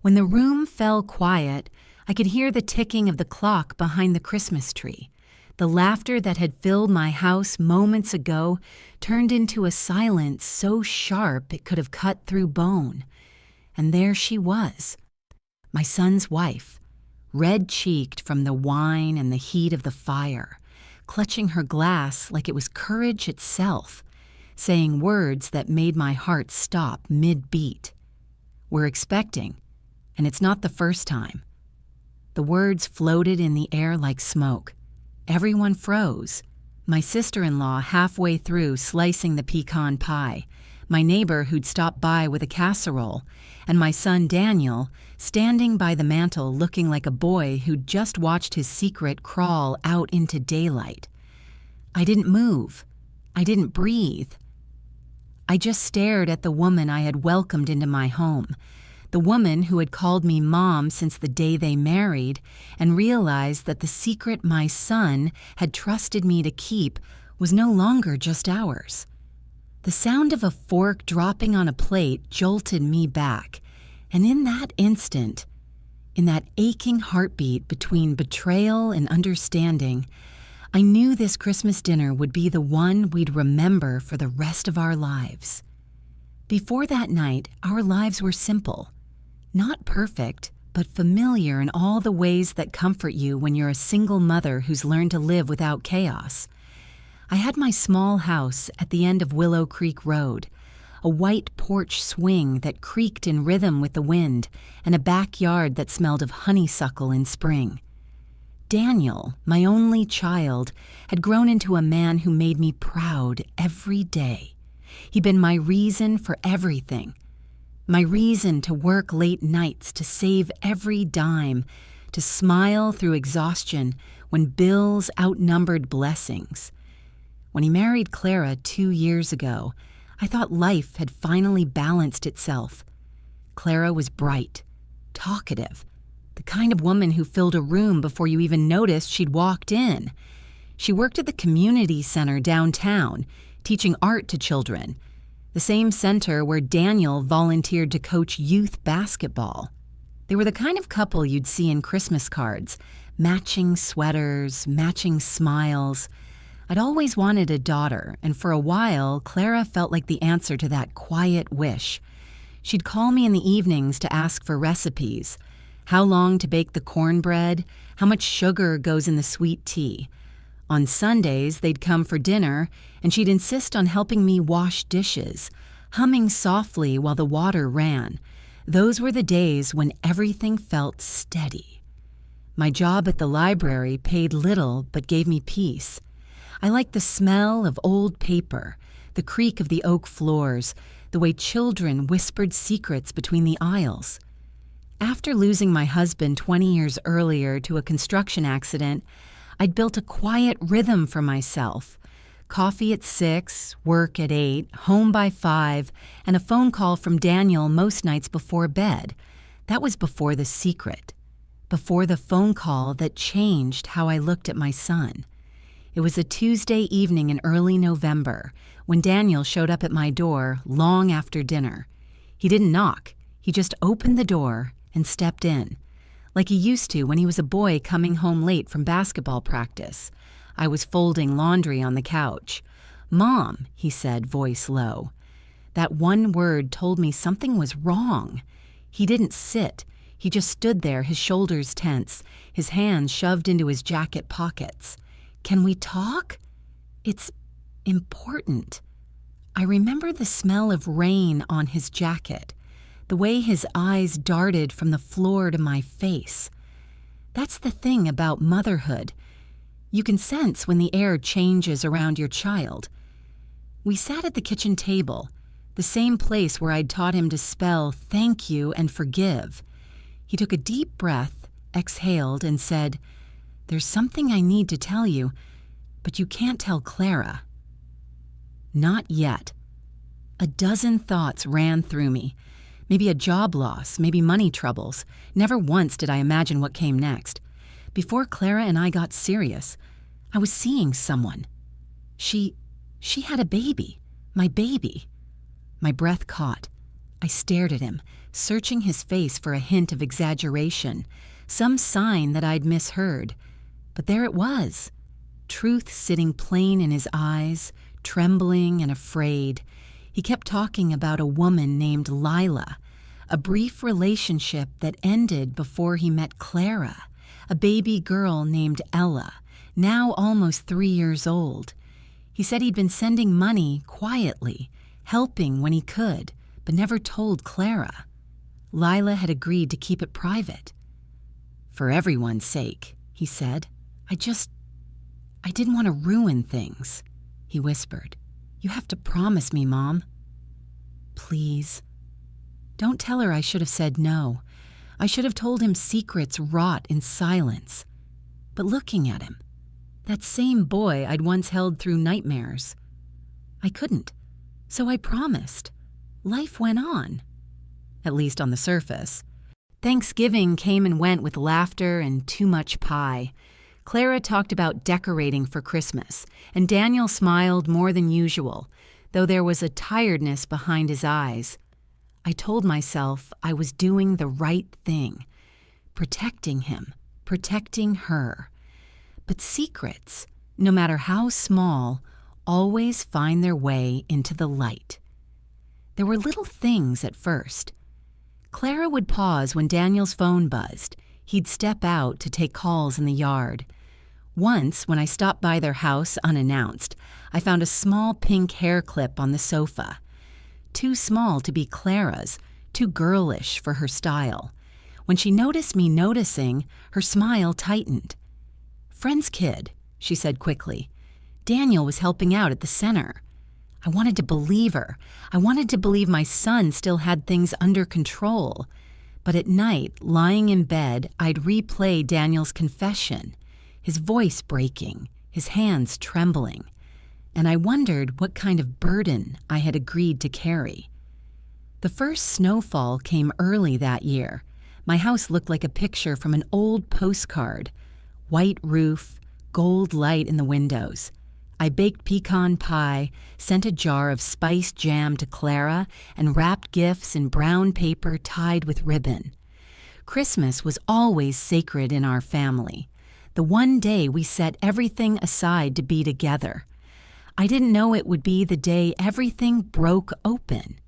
When the room fell quiet, I could hear the ticking of the clock behind the Christmas tree. The laughter that had filled my house moments ago turned into a silence so sharp it could have cut through bone. And there she was, my son's wife, red-cheeked from the wine and the heat of the fire, clutching her glass like it was courage itself, saying words that made my heart stop mid-beat. "We're expecting, and it's not the first time." The words floated in the air like smoke. Everyone froze. My sister-in-law halfway through slicing the pecan pie, my neighbor who'd stopped by with a casserole, and my son Daniel standing by the mantel looking like a boy who'd just watched his secret crawl out into daylight. I didn't move. I didn't breathe. I just stared at the woman I had welcomed into my home, the woman who had called me mom since the day they married, and realized that the secret my son had trusted me to keep was no longer just ours. The sound of a fork dropping on a plate jolted me back, and in that instant, in that aching heartbeat between betrayal and understanding, I knew this Christmas dinner would be the one we'd remember for the rest of our lives. Before that night, our lives were simple. Not perfect, but familiar in all the ways that comfort you when you're a single mother who's learned to live without chaos. I had my small house at the end of Willow Creek Road, a white porch swing that creaked in rhythm with the wind, and a backyard that smelled of honeysuckle in spring. Daniel, my only child, had grown into a man who made me proud every day. He'd been my reason for everything. My reason to work late nights, to save every dime, to smile through exhaustion when bills outnumbered blessings. When he married Clara 2 years ago, I thought life had finally balanced itself. Clara was bright, talkative, the kind of woman who filled a room before you even noticed she'd walked in. She worked at the community center downtown, teaching art to children, the same center where Daniel volunteered to coach youth basketball. They were the kind of couple you'd see in Christmas cards, matching sweaters, matching smiles. I'd always wanted a daughter, and for a while, Clara felt like the answer to that quiet wish. She'd call me in the evenings to ask for recipes, how long to bake the cornbread, how much sugar goes in the sweet tea. On Sundays, they'd come for dinner, and she'd insist on helping me wash dishes, humming softly while the water ran. Those were the days when everything felt steady. My job at the library paid little but gave me peace. I liked the smell of old paper, the creak of the oak floors, the way children whispered secrets between the aisles. After losing my husband 20 years earlier to a construction accident, I'd built a quiet rhythm for myself. Coffee at 6, work at 8, home by 5, and a phone call from Daniel most nights before bed. That was before the secret, before the phone call that changed how I looked at my son. It was a Tuesday evening in early November when Daniel showed up at my door long after dinner. He didn't knock. He just opened the door and stepped in, like he used to when he was a boy coming home late from basketball practice. I was folding laundry on the couch. "Mom," he said, voice low. That one word told me something was wrong. He didn't sit. He just stood there, his shoulders tense, his hands shoved into his jacket pockets. "Can we talk? It's important." I remember the smell of rain on his jacket, the way his eyes darted from the floor to my face. That's the thing about motherhood. You can sense when the air changes around your child. We sat at the kitchen table, the same place where I'd taught him to spell thank you and forgive. He took a deep breath, exhaled, and said, "There's something I need to tell you, but you can't tell Clara." Not yet. A dozen thoughts ran through me. Maybe a job loss, maybe money troubles. Never once did I imagine what came next. Before Clara and I got serious, I was seeing someone. She had a baby. My baby. My breath caught. I stared at him, searching his face for a hint of exaggeration, some sign that I'd misheard. But there it was. Truth sitting plain in his eyes, trembling and afraid. He kept talking about a woman named Lila, a brief relationship that ended before he met Clara, a baby girl named Ella, now almost 3 years old. He said he'd been sending money quietly, helping when he could, but never told Clara. Lila had agreed to keep it private. "For everyone's sake," he said. I didn't want to ruin things," he whispered. "You have to promise me, Mom." "Please." Don't tell her I should have said no. I should have told him secrets rot in silence. But looking at him, that same boy I'd once held through nightmares, I couldn't. So I promised. Life went on. At least on the surface. Thanksgiving came and went with laughter and too much pie. Clara talked about decorating for Christmas, and Daniel smiled more than usual, though there was a tiredness behind his eyes. I told myself I was doing the right thing, protecting him, protecting her. But secrets, no matter how small, always find their way into the light. There were little things at first. Clara would pause when Daniel's phone buzzed. He'd step out to take calls in the yard. Once, when I stopped by their house unannounced, I found a small pink hair clip on the sofa. Too small to be Clara's, too girlish for her style. When she noticed me noticing, her smile tightened. "Friend's kid," she said quickly. Daniel was helping out at the center. I wanted to believe her. I wanted to believe my son still had things under control. But at night, lying in bed, I'd replay Daniel's confession, his voice breaking, his hands trembling. And I wondered what kind of burden I had agreed to carry. The first snowfall came early that year. My house looked like a picture from an old postcard. White roof, gold light in the windows. I baked pecan pie, sent a jar of spiced jam to Clara, and wrapped gifts in brown paper tied with ribbon. Christmas was always sacred in our family, the one day we set everything aside to be together. I didn't know it would be the day everything broke open.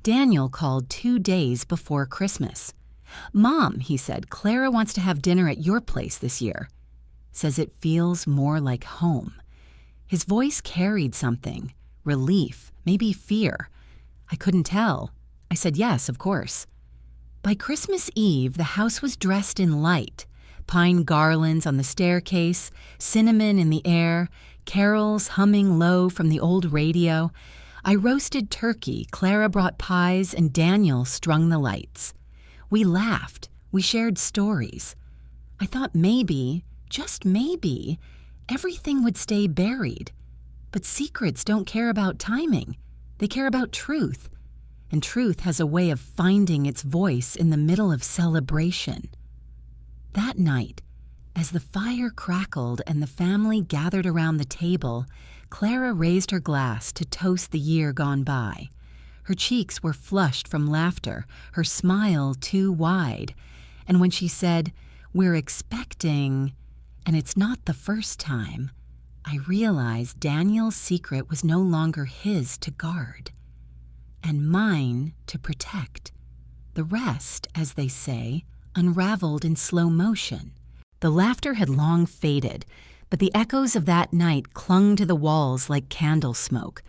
Daniel called 2 days before Christmas. "Mom," he said, "Clara wants to have dinner at your place this year. Says it feels more like home." His voice carried something, relief, maybe fear. I couldn't tell. I said yes, of course. By Christmas Eve, the house was dressed in light. Pine garlands on the staircase, cinnamon in the air, carols humming low from the old radio. I roasted turkey, Clara brought pies, and Daniel strung the lights. We laughed. We shared stories. I thought maybe, just maybe, everything would stay buried. But secrets don't care about timing. They care about truth. And truth has a way of finding its voice in the middle of celebration. That night, as the fire crackled and the family gathered around the table, Clara raised her glass to toast the year gone by. Her cheeks were flushed from laughter, her smile too wide. And when she said, "We're expecting," and it's not the first time, I realized Daniel's secret was no longer his to guard, and mine to protect. The rest, as they say, unraveled in slow motion. The laughter had long faded, but the echoes of that night clung to the walls like candle smoke.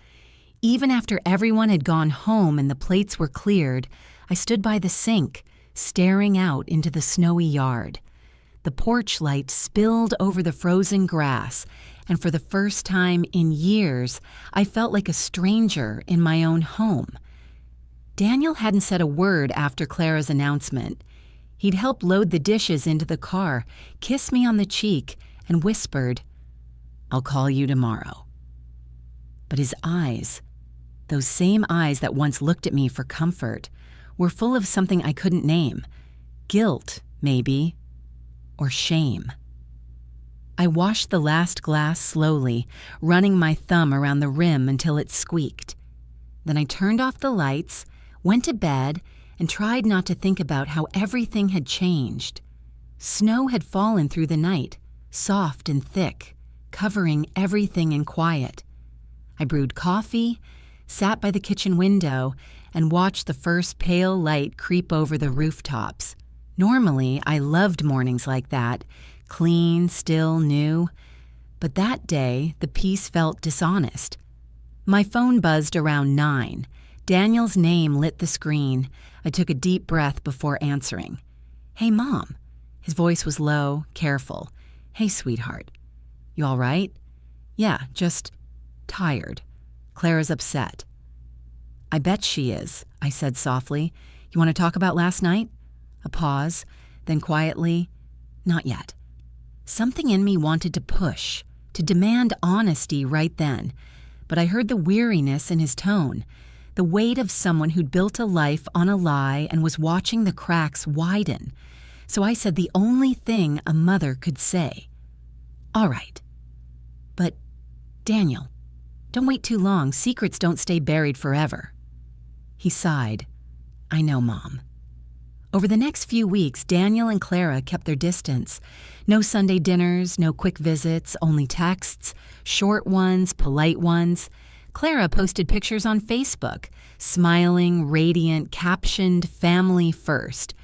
Even after everyone had gone home and the plates were cleared, I stood by the sink, staring out into the snowy yard. The porch light spilled over the frozen grass, and for the first time in years, I felt like a stranger in my own home. Daniel hadn't said a word after Clara's announcement. He'd helped load the dishes into the car, kissed me on the cheek, and whispered, "I'll call you tomorrow." But his eyes, those same eyes that once looked at me for comfort, were full of something I couldn't name. Guilt, maybe, or shame. I washed the last glass slowly, running my thumb around the rim until it squeaked. Then I turned off the lights, went to bed, and tried not to think about how everything had changed. Snow had fallen through the night, soft and thick, covering everything in quiet. I brewed coffee, sat by the kitchen window, and watched the first pale light creep over the rooftops. Normally, I loved mornings like that, clean, still, new. But that day, the peace felt dishonest. My phone buzzed around 9. Daniel's name lit the screen. I took a deep breath before answering. "Hey, Mom." His voice was low, careful. "Hey, sweetheart. You all right?" "Yeah, just tired. Clara's upset." "I bet she is," I said softly. "You want to talk about last night?" A pause, then quietly, "Not yet." Something in me wanted to push, to demand honesty right then, but I heard the weariness in his tone, the weight of someone who'd built a life on a lie and was watching the cracks widen. So I said the only thing a mother could say. "All right. But, Daniel, don't wait too long. Secrets don't stay buried forever." He sighed. "I know, Mom." Over the next few weeks, Daniel and Clara kept their distance. No Sunday dinners, no quick visits, only texts, short ones, polite ones. Clara posted pictures on Facebook, smiling, radiant, captioned, "Family first."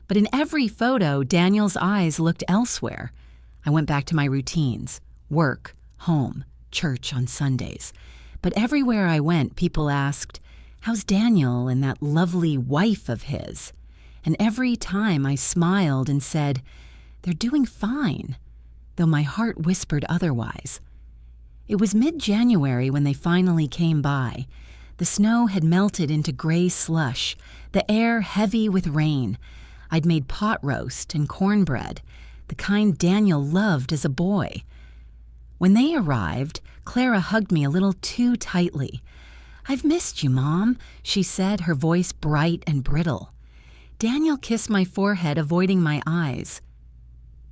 But in every photo, Daniel's eyes looked elsewhere. I went back to my routines: work, home, church on Sundays. But everywhere I went, people asked, "How's Daniel and that lovely wife of his?" And every time I smiled and said, "They're doing fine," though my heart whispered otherwise. It was mid-January when they finally came by. The snow had melted into gray slush, the air heavy with rain. I'd made pot roast and cornbread, the kind Daniel loved as a boy. When they arrived, Clara hugged me a little too tightly. "I've missed you, Mom," she said, her voice bright and brittle. Daniel kissed my forehead, avoiding my eyes.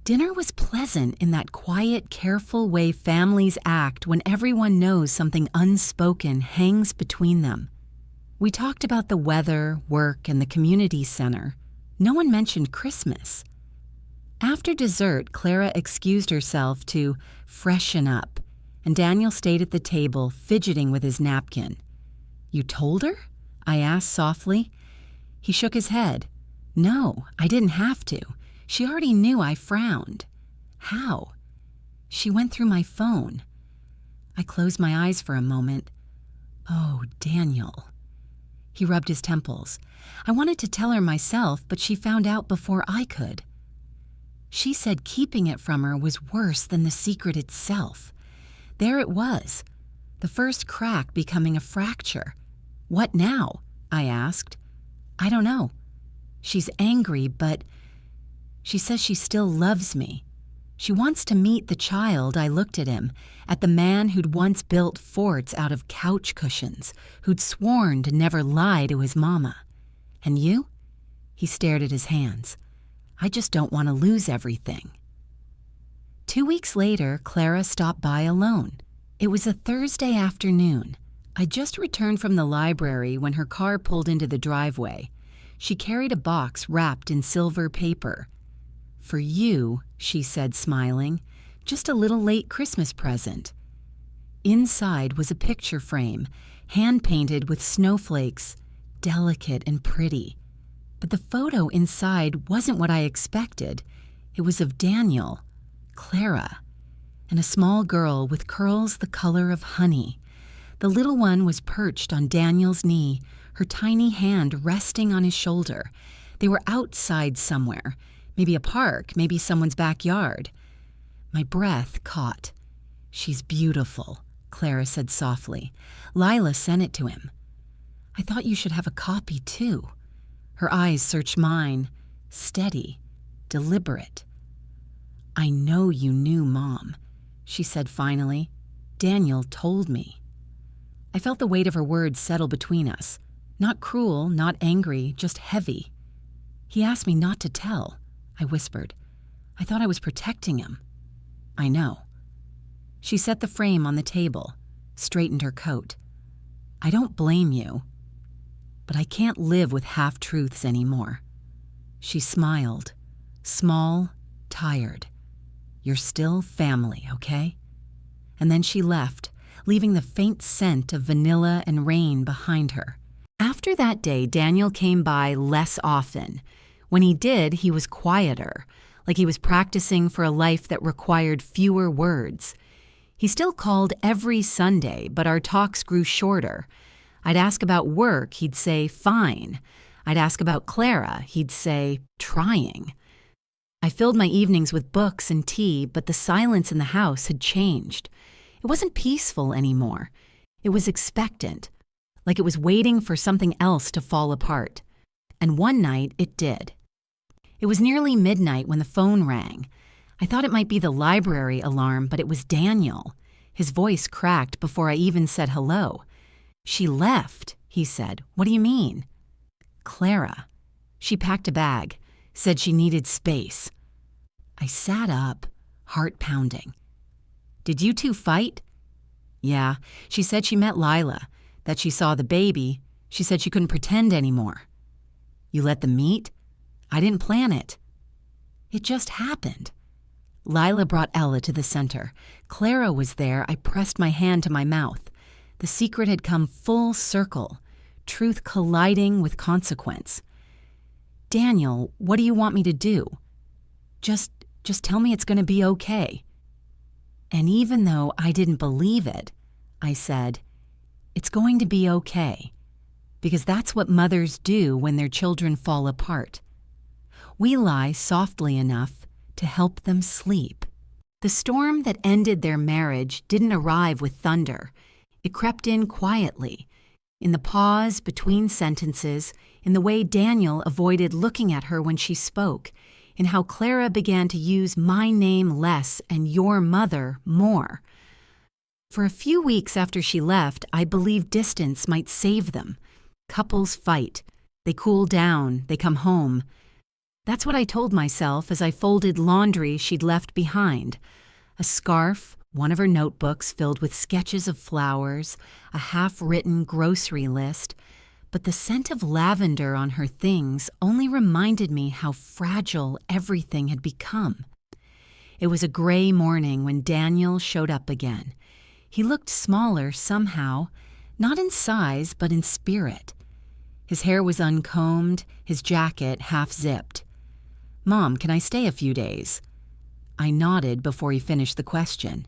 Dinner was pleasant in that quiet, careful way families act when everyone knows something unspoken hangs between them. We talked about the weather, work, and the community center. No one mentioned Christmas. After dessert, Clara excused herself to freshen up, and Daniel stayed at the table, fidgeting with his napkin. "You told her?" I asked softly. He shook his head. "No, I didn't have to. She already knew." I frowned. "How?" "She went through my phone." I closed my eyes for a moment. "Oh, Daniel." He rubbed his temples. "I wanted to tell her myself, but she found out before I could." She said keeping it from her was worse than the secret itself. There it was, the first crack becoming a fracture. "What now?" I asked. "I don't know. She's angry, but she says she still loves me. She wants to meet the child." I looked at him, at the man who'd once built forts out of couch cushions, who'd sworn to never lie to his mama. "And you?" He stared at his hands. "I just don't want to lose everything." 2 weeks later, Clara stopped by alone. It was a Thursday afternoon. I'd just returned from the library when her car pulled into the driveway. She carried a box wrapped in silver paper. "For you," she said, smiling, "just a little late Christmas present." Inside was a picture frame, hand-painted with snowflakes, delicate and pretty. But the photo inside wasn't what I expected. It was of Daniel, Clara, and a small girl with curls the color of honey. The little one was perched on Daniel's knee, her tiny hand resting on his shoulder. They were outside somewhere, maybe a park, maybe someone's backyard. My breath caught. "She's beautiful," Clara said softly. "Lila sent it to him." "I thought you should have a copy too." Her eyes searched mine, steady, deliberate. "I know you knew, Mom," she said finally. "Daniel told me." I felt the weight of her words settle between us. Not cruel, not angry, just heavy. "He asked me not to tell," I whispered. "I thought I was protecting him." "I know." She set the frame on the table, straightened her coat. "I don't blame you." but I can't live with half-truths anymore." She smiled, small, tired. "You're still family, okay?" And then she left, leaving the faint scent of vanilla and rain behind her. After that day, Daniel came by less often. When he did, he was quieter, like he was practicing for a life that required fewer words. He still called every Sunday, but our talks grew shorter. I'd ask about work, he'd say, "Fine." I'd ask about Clara, he'd say, "Trying." I filled my evenings with books and tea, but the silence in the house had changed. It wasn't peaceful anymore. It was expectant, like it was waiting for something else to fall apart. And one night, it did. It was nearly midnight when the phone rang. I thought it might be the library alarm, but it was Daniel. His voice cracked before I even said hello. "She left," he said. "What do you mean?" "Clara. She packed a bag, said she needed space." I sat up, heart pounding. "Did you two fight?" "Yeah, she said she met Lila, that she saw the baby. She said she couldn't pretend anymore." "You let them meet?" "I didn't plan it. It just happened." Lila brought Ella to the center. Clara was there. I pressed my hand to my mouth. The secret had come full circle, truth colliding with consequence. "Daniel, what do you want me to do?" Just tell me it's going to be okay." And even though I didn't believe it, I said, "It's going to be okay." Because that's what mothers do when their children fall apart. We lie softly enough to help them sleep. The storm that ended their marriage didn't arrive with thunder. It crept in quietly, in the pause between sentences, in the way Daniel avoided looking at her when she spoke, in how Clara began to use my name less and your mother more. For a few weeks after she left, I believed distance might save them. Couples fight. They cool down. They come home. That's what I told myself as I folded laundry she'd left behind. A scarf, one of her notebooks filled with sketches of flowers, a half-written grocery list. But the scent of lavender on her things only reminded me how fragile everything had become. It was a gray morning when Daniel showed up again. He looked smaller somehow, not in size, but in spirit. His hair was uncombed, his jacket half-zipped. "Mom, can I stay a few days?" I nodded before he finished the question.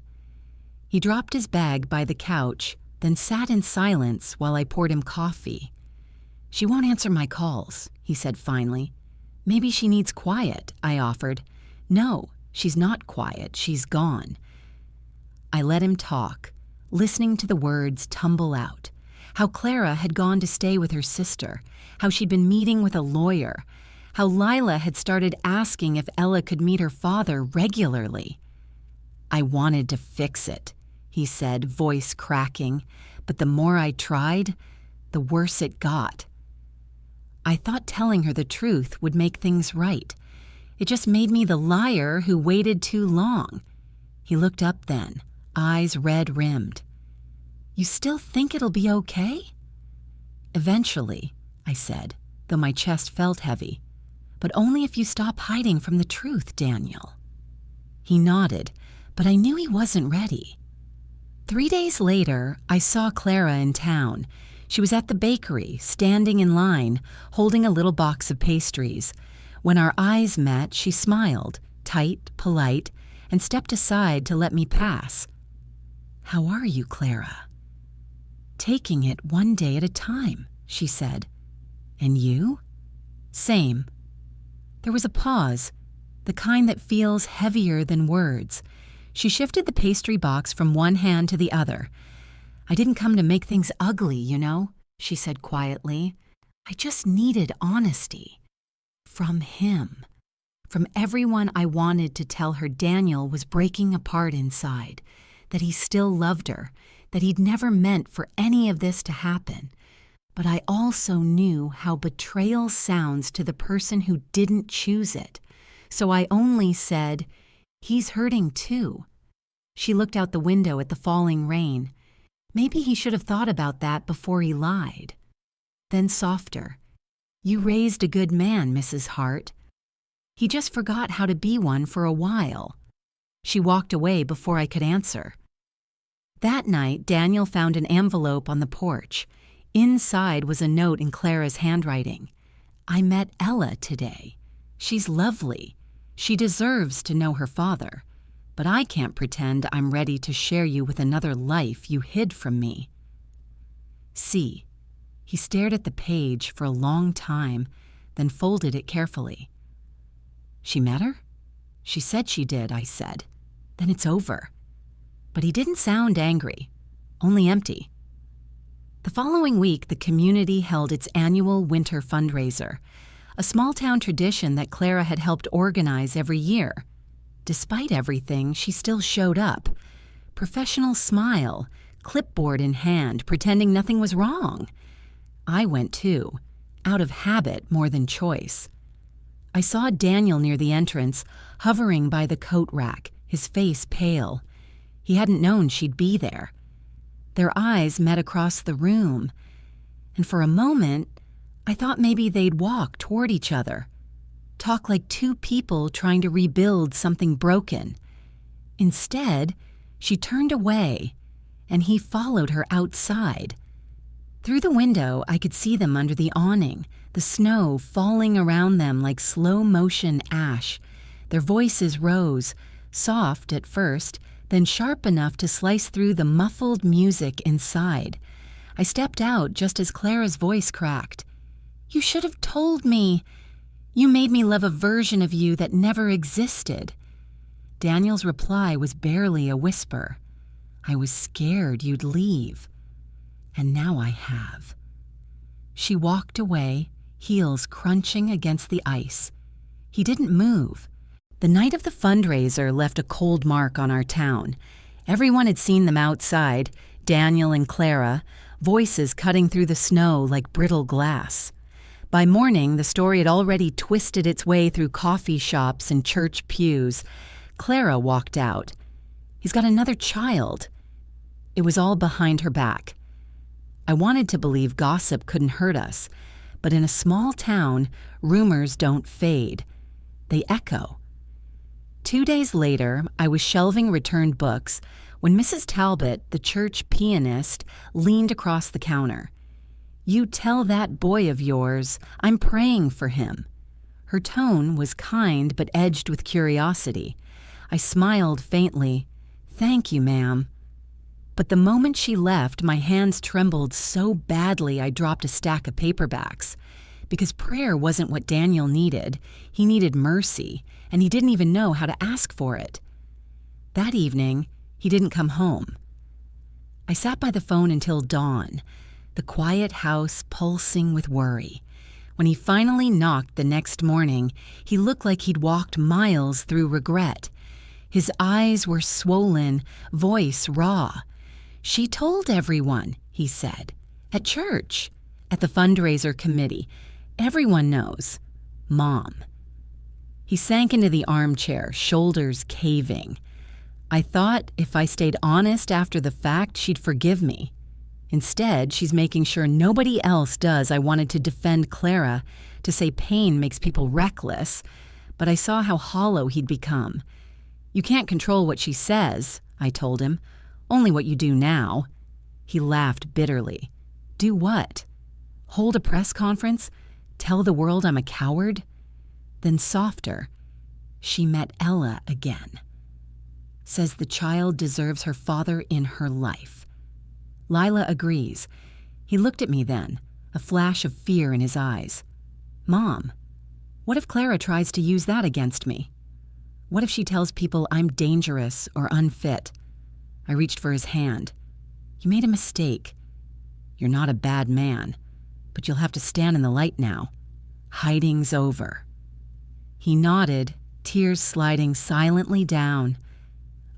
He dropped his bag by the couch, then sat in silence while I poured him coffee. "She won't answer my calls," he said finally. "Maybe she needs quiet," I offered. "No, she's not quiet. She's gone." I let him talk, listening to the words tumble out. How Clara had gone to stay with her sister, how she'd been meeting with a lawyer, how Lila had started asking if Ella could meet her father regularly. "I wanted to fix it," he said, voice cracking, "but the more I tried, the worse it got." I thought telling her the truth would make things right. It just made me the liar who waited too long. He looked up then, eyes red-rimmed. "You still think it'll be okay?" "Eventually," I said, though my chest felt heavy. "But only if you stop hiding from the truth, Daniel." He nodded, but I knew he wasn't ready. 3 days later, I saw Clara in town. She was at the bakery, standing in line, holding a little box of pastries. When our eyes met, she smiled, tight, polite, and stepped aside to let me pass. "How are you, Clara?" "Taking it one day at a time," she said. "And you?" "Same." There was a pause, the kind that feels heavier than words. She shifted the pastry box from one hand to the other. "I didn't come to make things ugly, you know," she said quietly. "I just needed honesty. From him. From everyone I wanted to tell her Daniel was breaking apart inside, that he still loved her, that he'd never meant for any of this to happen. But I also knew how betrayal sounds to the person who didn't choose it. So I only said, 'He's hurting too.'" She looked out the window at the falling rain. Maybe he should have thought about that before he lied. then softer. You raised a good man, Mrs. Hart. He just forgot how to be one for a while. She walked away before I could answer. That night, Daniel found an envelope on the porch. Inside was a note in Clara's handwriting. I met Ella today. She's lovely. She deserves to know her father. But I can't pretend I'm ready to share you with another life you hid from me. See. He stared at the page for a long time, then folded it carefully. She met her? She said she did, I said. Then it's over. But he didn't sound angry, only empty. The following week, the community held its annual winter fundraiser, a small-town tradition that Clara had helped organize every year. Despite everything, she still showed up. Professional smile, clipboard in hand, pretending nothing was wrong. I went too, out of habit more than choice. I saw Daniel near the entrance, hovering by the coat rack, his face pale. He hadn't known she'd be there. Their eyes met across the room, and for a moment, I thought maybe they'd walk toward each other, talk like two people trying to rebuild something broken. Instead, she turned away, and he followed her outside. Through the window, I could see them under the awning, the snow falling around them like slow-motion ash. Their voices rose, soft at first, then sharp enough to slice through the muffled music inside. I stepped out just as Clara's voice cracked. You should have told me. You made me love a version of you that never existed. Daniel's reply was barely a whisper. I was scared you'd leave. And now I have. She walked away, heels crunching against the ice. He didn't move. The night of the fundraiser left a cold mark on our town. Everyone had seen them outside, Daniel and Clara, voices cutting through the snow like brittle glass. By morning, the story had already twisted its way through coffee shops and church pews. Clara walked out. He's got another child. It was all behind her back. I wanted to believe gossip couldn't hurt us, but in a small town, rumors don't fade. They echo. 2 days later, I was shelving returned books when Mrs. Talbot, the church pianist, leaned across the counter. You tell that boy of yours I'm praying for him. Her tone was kind but edged with curiosity. I smiled faintly. Thank you, ma'am. But the moment she left, my hands trembled so badly I dropped a stack of paperbacks. Because prayer wasn't what Daniel needed. He needed mercy, and he didn't even know how to ask for it. That evening, he didn't come home. I sat by the phone until dawn, the quiet house pulsing with worry. When he finally knocked the next morning, he looked like he'd walked miles through regret. His eyes were swollen, voice raw. She told everyone, he said. At church, at the fundraiser committee. Everyone knows. Mom. He sank into the armchair, shoulders caving. I thought if I stayed honest after the fact, she'd forgive me. Instead, she's making sure nobody else does. I wanted to defend Clara, to say pain makes people reckless, but I saw how hollow he'd become. You can't control what she says, I told him. Only what you do now. He laughed bitterly. Do what? Hold a press conference? Tell the world I'm a coward? Then softer. She met Ella again. Says the child deserves her father in her life. Lila agrees. He looked at me then, a flash of fear in his eyes. Mom, what if Clara tries to use that against me? What if she tells people I'm dangerous or unfit? I reached for his hand. You made a mistake. You're not a bad man, but you'll have to stand in the light now. Hiding's over. He nodded, tears sliding silently down.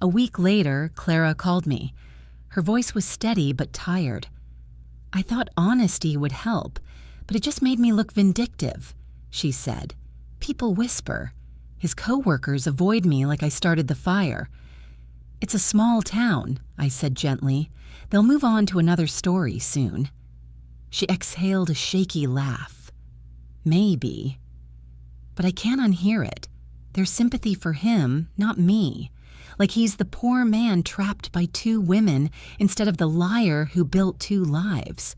A week later, Clara called me. Her voice was steady but tired. I thought honesty would help, but it just made me look vindictive, she said. People whisper. His coworkers avoid me like I started the fire. It's a small town, I said gently. They'll move on to another story soon. She exhaled a shaky laugh. Maybe. But I can't unhear it. There's sympathy for him, not me. Like he's the poor man trapped by two women instead of the liar who built two lives.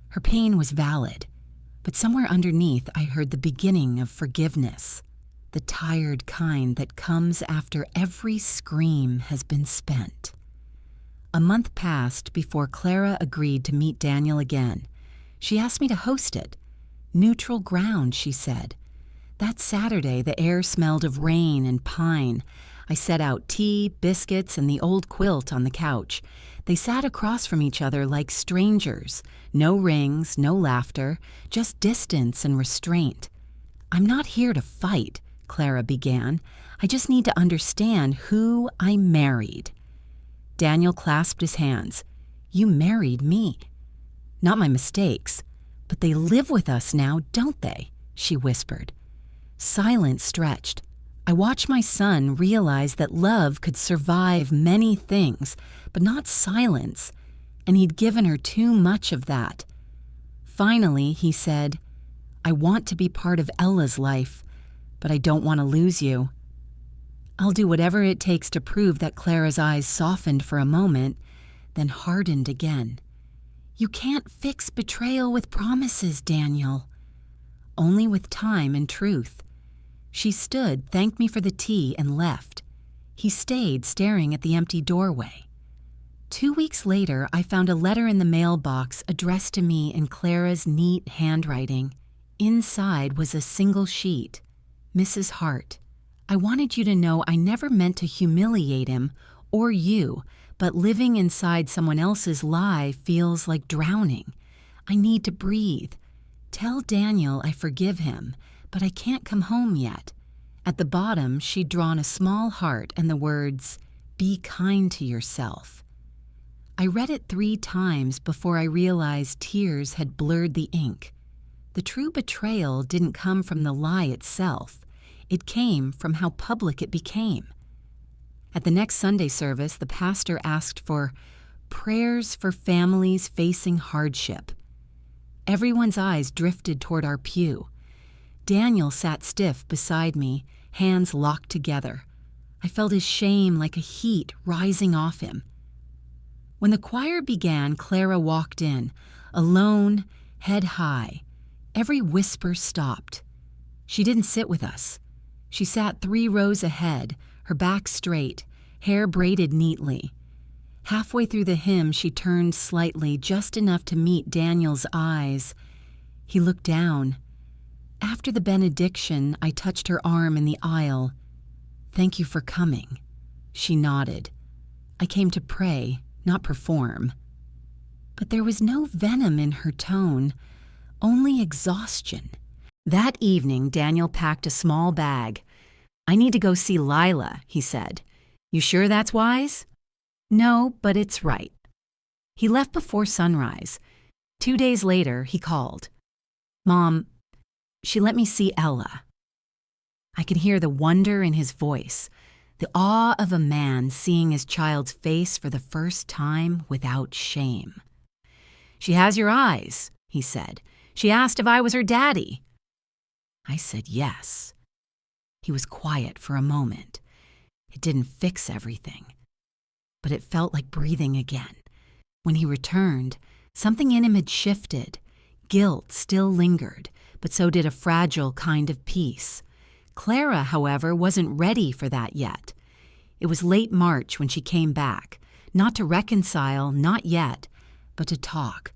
Her pain was valid, but somewhere underneath I heard the beginning of forgiveness, the tired kind that comes after every scream has been spent. A month passed before Clara agreed to meet Daniel again. She asked me to host it. Neutral ground, she said. That Saturday, the air smelled of rain and pine. I set out tea, biscuits, and the old quilt on the couch. They sat across from each other like strangers. No rings, no laughter, just distance and restraint. "I'm not here to fight," Clara began. "I just need to understand who I married." Daniel clasped his hands. "You married me." "Not my mistakes, but they live with us now, don't they?" she whispered. Silence stretched. I watched my son realize that love could survive many things, but not silence, and he'd given her too much of that. Finally, he said, "I want to be part of Ella's life, but I don't want to lose you." I'll do whatever it takes to prove that Clara's eyes softened for a moment, then hardened again. "You can't fix betrayal with promises, Daniel. Only with time and truth." She stood, thanked me for the tea, and left. He stayed, staring at the empty doorway. 2 weeks later, I found a letter in the mailbox addressed to me in Clara's neat handwriting. Inside was a single sheet. "Mrs. Hart, I wanted you to know I never meant to humiliate him or you, but living inside someone else's lie feels like drowning. I need to breathe. Tell Daniel I forgive him, but I can't come home yet." At the bottom, she'd drawn a small heart and the words, "Be kind to yourself." I read it 3 times before I realized tears had blurred the ink. The true betrayal didn't come from the lie itself. It came from how public it became. At the next Sunday service, the pastor asked for prayers for families facing hardship. Everyone's eyes drifted toward our pew. Daniel sat stiff beside me, hands locked together. I felt his shame like a heat rising off him. When the choir began, Clara walked in, alone, head high. Every whisper stopped. She didn't sit with us. She sat 3 rows ahead, her back straight, hair braided neatly. Halfway through the hymn, she turned slightly, just enough to meet Daniel's eyes. He looked down. After the benediction, I touched her arm in the aisle. "Thank you for coming." She nodded. "I came to pray, not perform." But there was no venom in her tone, only exhaustion. That evening, Daniel packed a small bag. "I need to go see Lila," he said. "You sure that's wise?" "No, but it's right." He left before sunrise. 2 days later, he called. "Mom, she let me see Ella." I could hear the wonder in his voice, the awe of a man seeing his child's face for the first time without shame. "She has your eyes," he said. "She asked if I was her daddy." I said yes. He was quiet for a moment. It didn't fix everything, but it felt like breathing again. When he returned, something in him had shifted. Guilt still lingered, but so did a fragile kind of peace. Clara, however, wasn't ready for that yet. It was late March when she came back, not to reconcile, not yet, but to talk.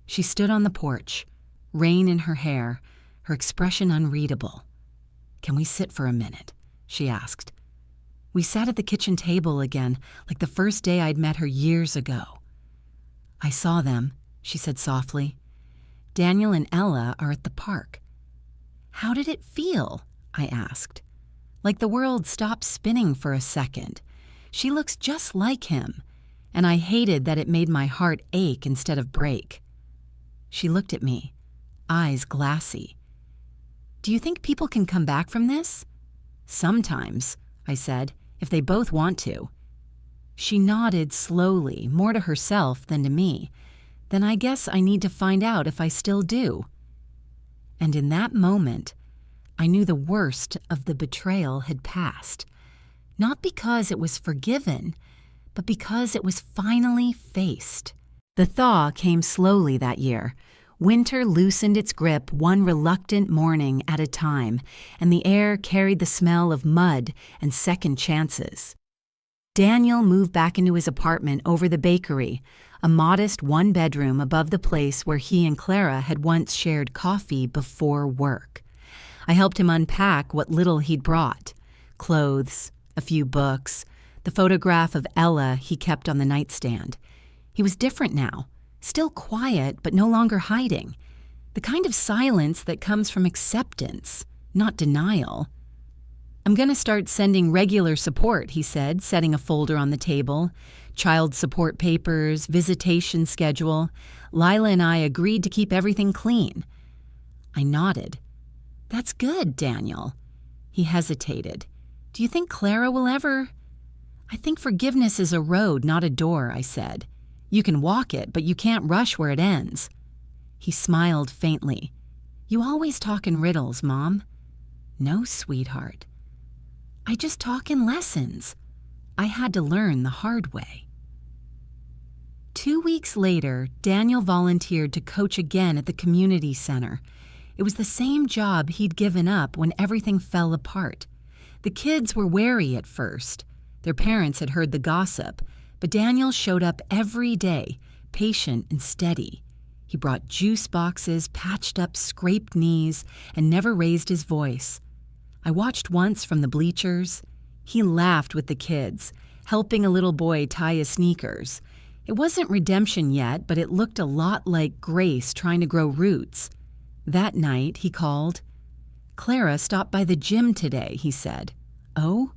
She stood on the porch, rain in her hair, her expression unreadable. "Can we sit for a minute?" she asked. We sat at the kitchen table again, like the first day I'd met her years ago. "I saw them," she said softly. "Daniel and Ella are at the park." "How did it feel?" I asked. Like the world stopped spinning for a second. She looks just like him, and I hated that it made my heart ache instead of break. She looked at me, eyes glassy. "Do you think people can come back from this?" "Sometimes," I said, "if they both want to." She nodded slowly, more to herself than to me. then I guess I need to find out if I still do. And in that moment, I knew the worst of the betrayal had passed. Not because it was forgiven, but because it was finally faced. The thaw came slowly that year. Winter loosened its grip one reluctant morning at a time, and the air carried the smell of mud and second chances. Daniel moved back into his apartment over the bakery, a modest one-bedroom above the place where he and Clara had once shared coffee before work. I helped him unpack what little he'd brought: clothes, a few books, the photograph of Ella he kept on the nightstand. He was different now, still quiet but no longer hiding. The kind of silence that comes from acceptance, not denial. "I'm going to start sending regular support," he said, setting a folder on the table. "Child support papers, visitation schedule. Lila and I agreed to keep everything clean." I nodded. "That's good, Daniel." He hesitated. "Do you think Clara will ever—" "I think forgiveness is a road, not a door," I said. "You can walk it, but you can't rush where it ends." He smiled faintly. "You always talk in riddles, Mom." "No, sweetheart. I just talk in lessons. I had to learn the hard way." 2 weeks later, Daniel volunteered to coach again at the community center. It was the same job he'd given up when everything fell apart. The kids were wary at first. Their parents had heard the gossip, but Daniel showed up every day, patient and steady. He brought juice boxes, patched up scraped knees, and never raised his voice. I watched once from the bleachers. He laughed with the kids, helping a little boy tie his sneakers. It wasn't redemption yet, but it looked a lot like grace trying to grow roots. That night, he called. "Clara stopped by the gym today," he said. "Oh?"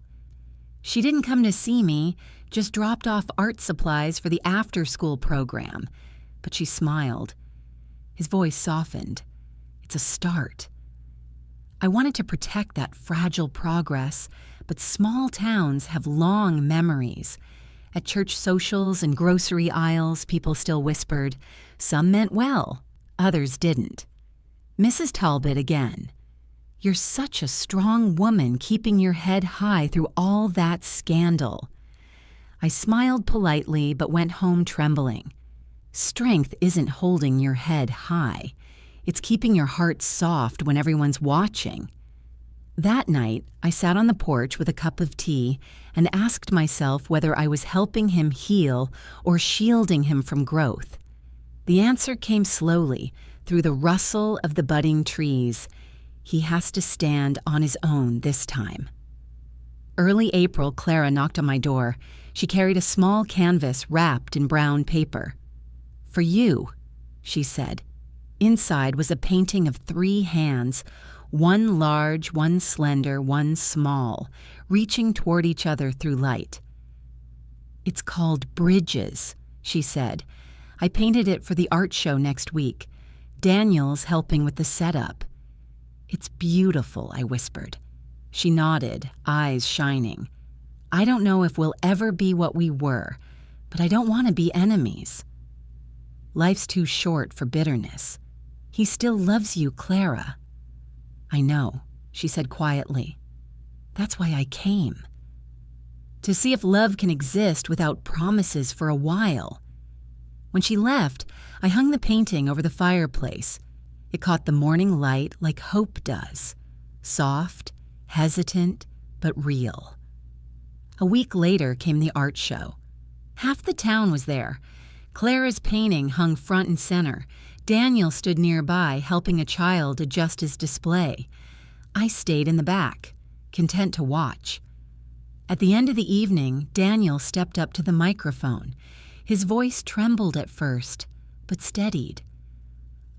"She didn't come to see me, just dropped off art supplies for the after-school program." But she smiled. His voice softened. "It's a start." I wanted to protect that fragile progress, but small towns have long memories. At church socials and grocery aisles, people still whispered. Some meant well, others didn't. Mrs. Talbot again. "You're such a strong woman, keeping your head high through all that scandal." I smiled politely but went home trembling. Strength isn't holding your head high. It's keeping your heart soft when everyone's watching. That night, I sat on the porch with a cup of tea and asked myself whether I was helping him heal or shielding him from growth. The answer came slowly, through the rustle of the budding trees. He has to stand on his own this time. Early April, Clara knocked on my door. She carried a small canvas wrapped in brown paper. "For you," she said. Inside was a painting of 3 hands, one large, one slender, one small, reaching toward each other through light. "It's called Bridges," she said. "I painted it for the art show next week. Daniel's helping with the setup." "It's beautiful," I whispered. She nodded, eyes shining. "I don't know if we'll ever be what we were, but I don't want to be enemies. Life's too short for bitterness. He still loves you, Clara." "I know," she said quietly. "That's why I came. To see if love can exist without promises for a while." When she left, I hung the painting over the fireplace. It caught the morning light like hope does. Soft, hesitant, but real. A week later came the art show. Half the town was there. Clara's painting hung front and center. Daniel stood nearby, helping a child adjust his display. I stayed in the back, content to watch. At the end of the evening, Daniel stepped up to the microphone. His voice trembled at first, but steadied.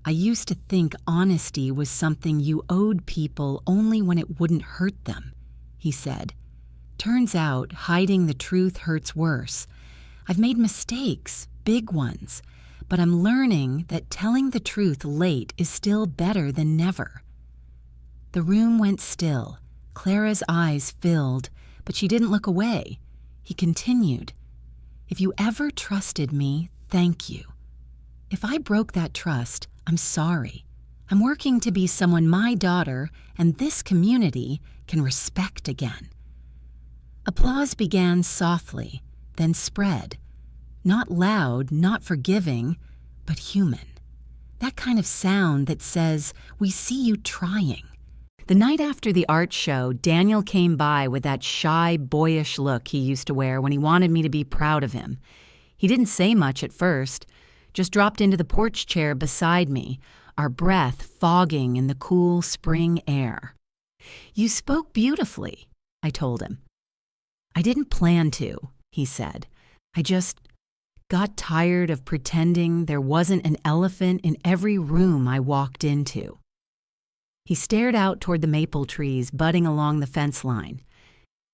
"I used to think honesty was something you owed people only when it wouldn't hurt them," he said. "Turns out hiding the truth hurts worse. I've made mistakes, big ones, but I'm learning that telling the truth late is still better than never." The room went still. Clara's eyes filled, but she didn't look away. He continued. "If you ever trusted me, thank you. If I broke that trust, I'm sorry. I'm working to be someone my daughter and this community can respect again. Applause began softly, then spread. Not loud, not forgiving, but human. That kind of sound that says, "We see you trying." The night after the art show, Daniel came by with that shy, boyish look he used to wear when he wanted me to be proud of him. He didn't say much at first, just dropped into the porch chair beside me, our breath fogging in the cool spring air. "You spoke beautifully," I told him. "I didn't plan to," he said. "I just got tired of pretending there wasn't an elephant in every room I walked into." He stared out toward the maple trees budding along the fence line.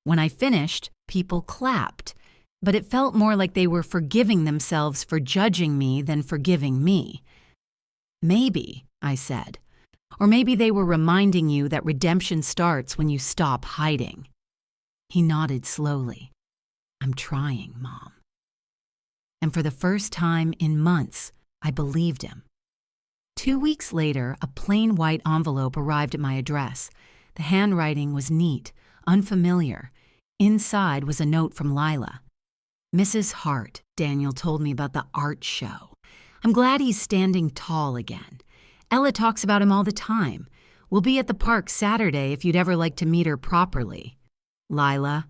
When I finished, people clapped, but it felt more like they were forgiving themselves for judging me than forgiving me. "Maybe," I said. "Or maybe they were reminding you that redemption starts when you stop hiding." He nodded slowly. "I'm trying, Mom." And for the first time in months, I believed him. 2 weeks later, a plain white envelope arrived at my address. The handwriting was neat, unfamiliar. Inside was a note from Lila. "Mrs. Hart, Daniel told me about the art show. I'm glad he's standing tall again. Ella talks about him all the time. We'll be at the park Saturday if you'd ever like to meet her properly. Lila."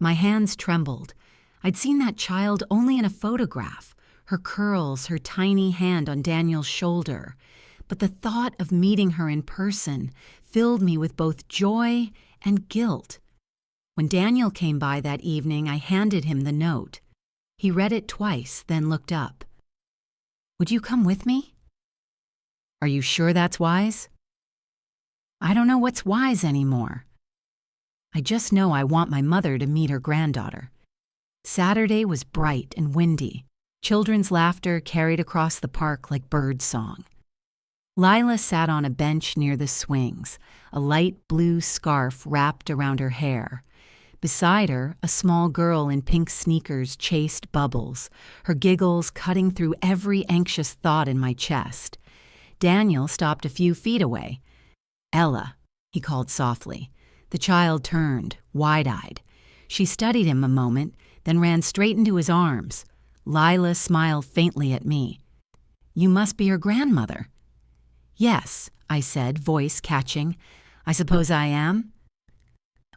My hands trembled. I'd seen that child only in a photograph, her curls, her tiny hand on Daniel's shoulder. But the thought of meeting her in person filled me with both joy and guilt. When Daniel came by that evening, I handed him the note. He read it twice, then looked up. "Would you come with me?" "Are you sure that's wise?" "I don't know what's wise anymore. I just know I want my mother to meet her granddaughter." Saturday was bright and windy. Children's laughter carried across the park like bird song. Lila sat on a bench near the swings, a light blue scarf wrapped around her hair. Beside her, a small girl in pink sneakers chased Bubbles, her giggles cutting through every anxious thought in my chest. Daniel stopped a few feet away. "Ella," he called softly. The child turned, wide-eyed. She studied him a moment, then ran straight into his arms. Lila smiled faintly at me. "You must be her grandmother." "Yes," I said, voice catching. "I suppose I am?"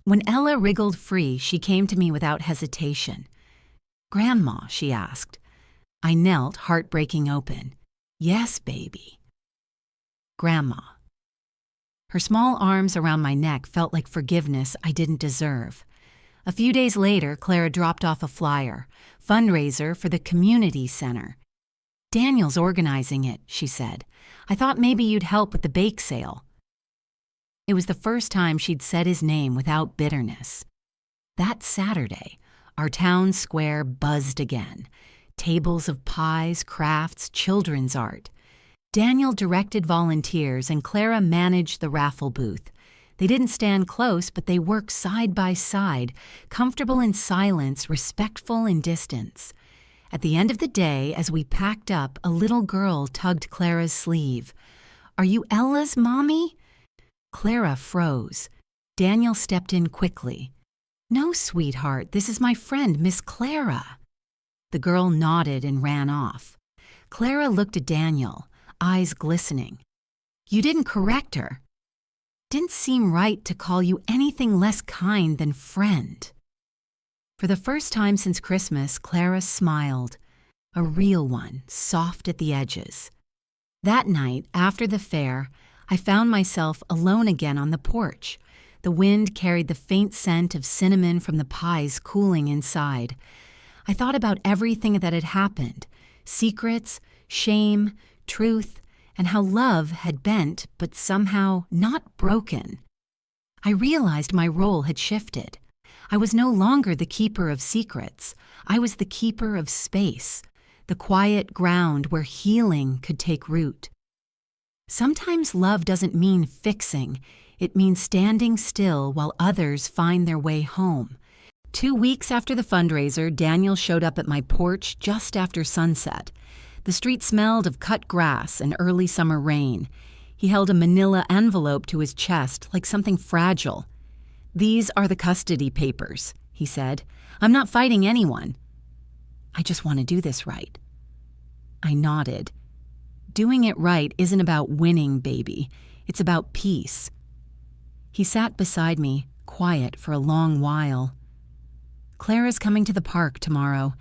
When Ella wriggled free, she came to me without hesitation. "Grandma," she asked. I knelt, heart breaking open. "Yes, baby." Grandma. Her small arms around my neck felt like forgiveness I didn't deserve. A few days later, Clara dropped off a flyer, fundraiser for the community center. "Daniel's organizing it," she said. "I thought maybe you'd help with the bake sale." It was the first time she'd said his name without bitterness. That Saturday, our town square buzzed again. Tables of pies, crafts, children's art. Daniel directed volunteers and Clara managed the raffle booth. They didn't stand close, but they worked side by side, comfortable in silence, respectful in distance. At the end of the day, as we packed up, a little girl tugged Clara's sleeve. "Are you Ella's mommy?" Clara froze. Daniel stepped in quickly. "No, sweetheart, this is my friend, Miss Clara." The girl nodded and ran off. Clara looked at Daniel, eyes glistening. "You didn't correct her. Didn't seem right to call you anything less kind than friend." For the first time since Christmas, Clara smiled, a real one, soft at the edges. That night, after the fair, I found myself alone again on the porch. The wind carried the faint scent of cinnamon from the pies cooling inside. I thought about everything that had happened, secrets, shame, truth, and how love had bent but somehow not broken. I realized my role had shifted. I was no longer the keeper of secrets. I was the keeper of space, the quiet ground where healing could take root. Sometimes love doesn't mean fixing. It means standing still while others find their way home. 2 weeks after the fundraiser, Daniel showed up at my porch just after sunset. The street smelled of cut grass and early summer rain. He held a manila envelope to his chest like something fragile. "These are the custody papers," he said. "I'm not fighting anyone. I just want to do this right." I nodded. Doing it right isn't about winning, baby. It's about peace. He sat beside me, quiet for a long while. "Clara's coming to the park tomorrow.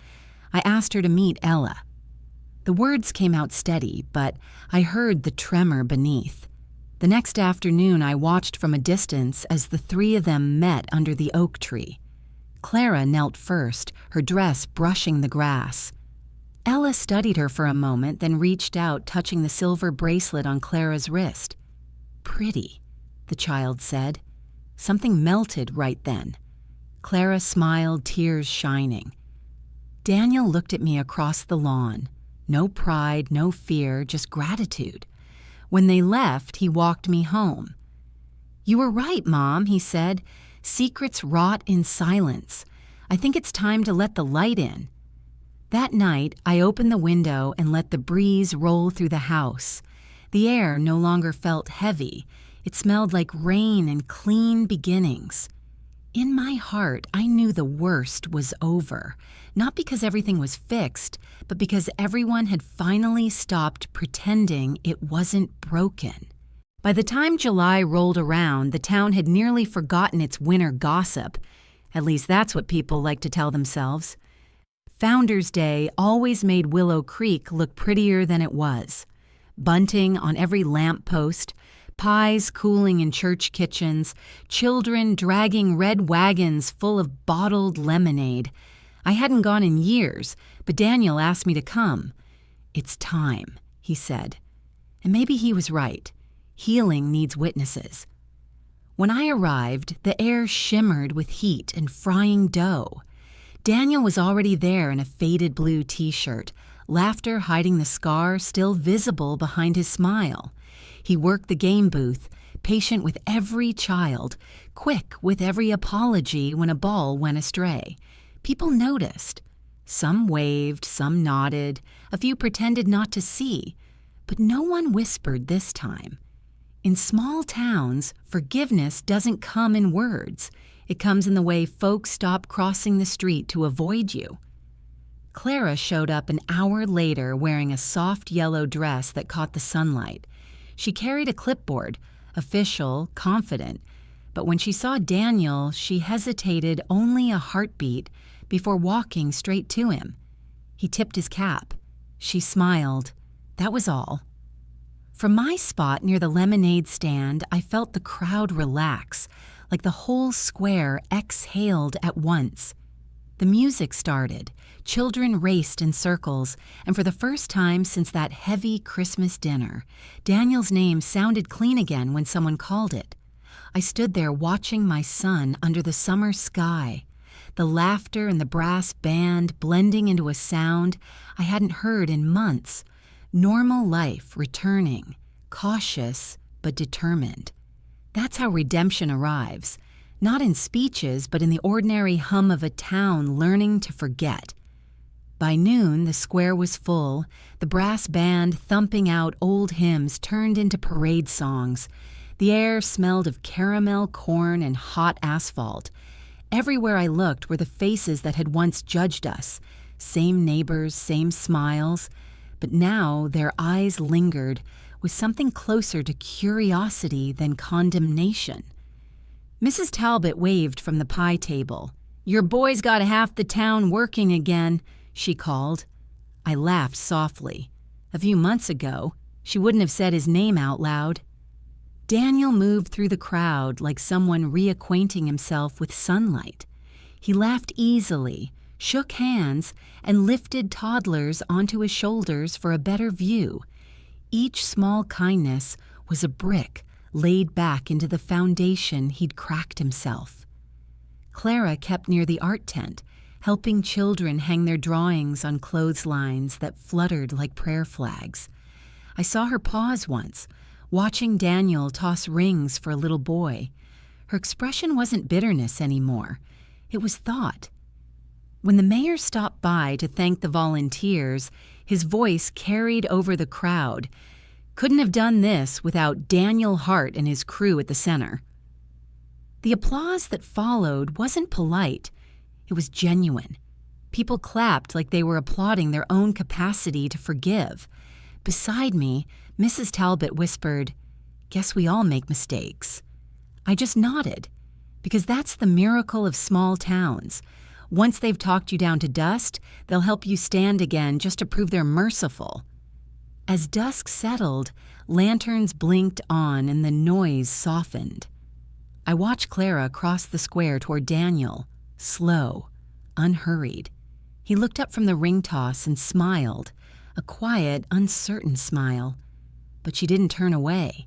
I asked her to meet Ella." The words came out steady, but I heard the tremor beneath. The next afternoon, I watched from a distance as the three of them met under the oak tree. Clara knelt first, her dress brushing the grass. Ella studied her for a moment, then reached out, touching the silver bracelet on Clara's wrist. "Pretty," the child said. Something melted right then. Clara smiled, tears shining. Daniel looked at me across the lawn. No pride, no fear, just gratitude. When they left, he walked me home. "You were right, Mom," he said. "Secrets rot in silence. I think it's time to let the light in." That night, I opened the window and let the breeze roll through the house. The air no longer felt heavy. It smelled like rain and clean beginnings. In my heart, I knew the worst was over, not because everything was fixed, but because everyone had finally stopped pretending it wasn't broken. By the time July rolled around, the town had nearly forgotten its winter gossip. At least that's what people like to tell themselves. Founder's Day always made Willow Creek look prettier than it was. Bunting on every lamppost, pies cooling in church kitchens, children dragging red wagons full of bottled lemonade. I hadn't gone in years, but Daniel asked me to come. "It's time," he said. And maybe he was right. Healing needs witnesses. When I arrived, the air shimmered with heat and frying dough. Daniel was already there in a faded blue t-shirt, laughter hiding the scar still visible behind his smile. He worked the game booth, patient with every child, quick with every apology when a ball went astray. People noticed. Some waved, some nodded, a few pretended not to see, but no one whispered this time. In small towns, forgiveness doesn't come in words. It comes in the way folks stop crossing the street to avoid you. Clara showed up an hour later wearing a soft yellow dress that caught the sunlight. She carried a clipboard, official, confident, but when she saw Daniel, she hesitated only a heartbeat before walking straight to him. He tipped his cap. She smiled. That was all. From my spot near the lemonade stand, I felt the crowd relax, like the whole square exhaled at once. The music started. Children raced in circles, and for the first time since that heavy Christmas dinner, Daniel's name sounded clean again when someone called it. I stood there watching my son under the summer sky, the laughter and the brass band blending into a sound I hadn't heard in months. Normal life returning, cautious but determined. That's how redemption arrives, not in speeches, but in the ordinary hum of a town learning to forget. By noon, the square was full, the brass band thumping out old hymns turned into parade songs. The air smelled of caramel, corn, and hot asphalt. Everywhere I looked were the faces that had once judged us, same neighbors, same smiles, but now their eyes lingered with something closer to curiosity than condemnation. Mrs. Talbot waved from the pie table. "Your boy's got half the town working again," she called. I laughed softly. A few months ago, she wouldn't have said his name out loud. Daniel moved through the crowd like someone reacquainting himself with sunlight. He laughed easily, shook hands, and lifted toddlers onto his shoulders for a better view. Each small kindness was a brick laid back into the foundation he'd cracked himself. Clara kept near the art tent, helping children hang their drawings on clotheslines that fluttered like prayer flags. I saw her pause once, watching Daniel toss rings for a little boy. Her expression wasn't bitterness anymore. It was thought. When the mayor stopped by to thank the volunteers, His voice carried over the crowd. Couldn't have done this without Daniel Hart and his crew at the center. The applause that followed wasn't polite. It was genuine. People clapped like they were applauding their own capacity to forgive. Beside me, Mrs. Talbot whispered, "Guess we all make mistakes." I just nodded, because that's the miracle of small towns. Once they've talked you down to dust, they'll help you stand again just to prove they're merciful. As dusk settled, lanterns blinked on and the noise softened. I watched Clara cross the square toward Daniel, slow, unhurried. He looked up from the ring toss and smiled, a quiet, uncertain smile. But she didn't turn away.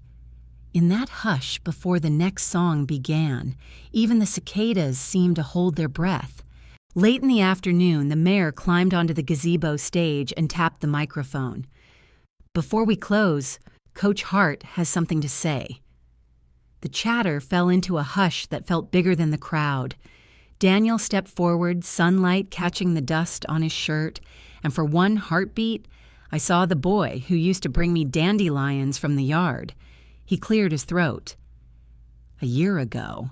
In that hush before the next song began, even the cicadas seemed to hold their breath. Late in the afternoon, the mayor climbed onto the gazebo stage and tapped the microphone. "Before we close, Coach Hart has something to say." The chatter fell into a hush that felt bigger than the crowd. Daniel stepped forward, sunlight catching the dust on his shirt, and for one heartbeat, I saw the boy who used to bring me dandelions from the yard. He cleared his throat. "A year ago,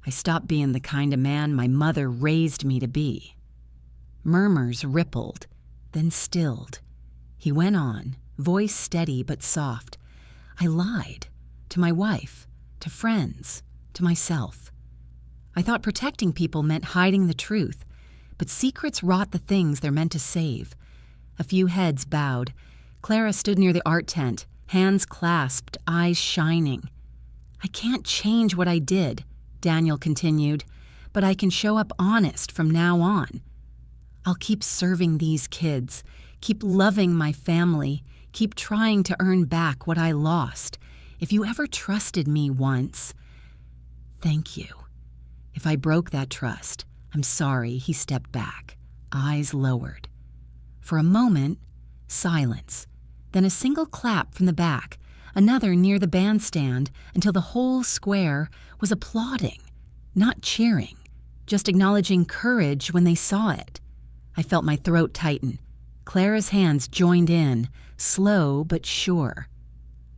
I stopped being the kind of man my mother raised me to be." Murmurs rippled, then stilled. He went on, voice steady but soft. "I lied. To my wife, to friends, to myself. I thought protecting people meant hiding the truth, but secrets rot the things they're meant to save." A few heads bowed. Clara stood near the art tent, hands clasped, eyes shining. "I can't change what I did," Daniel continued, "but I can show up honest from now on. I'll keep serving these kids, keep loving my family, keep trying to earn back what I lost. If you ever trusted me once, thank you. If I broke that trust, I'm sorry." He stepped back, eyes lowered. For a moment, silence, then a single clap from the back, another near the bandstand, until the whole square was applauding, not cheering, just acknowledging courage when they saw it. I felt my throat tighten. Clara's hands joined in, slow but sure.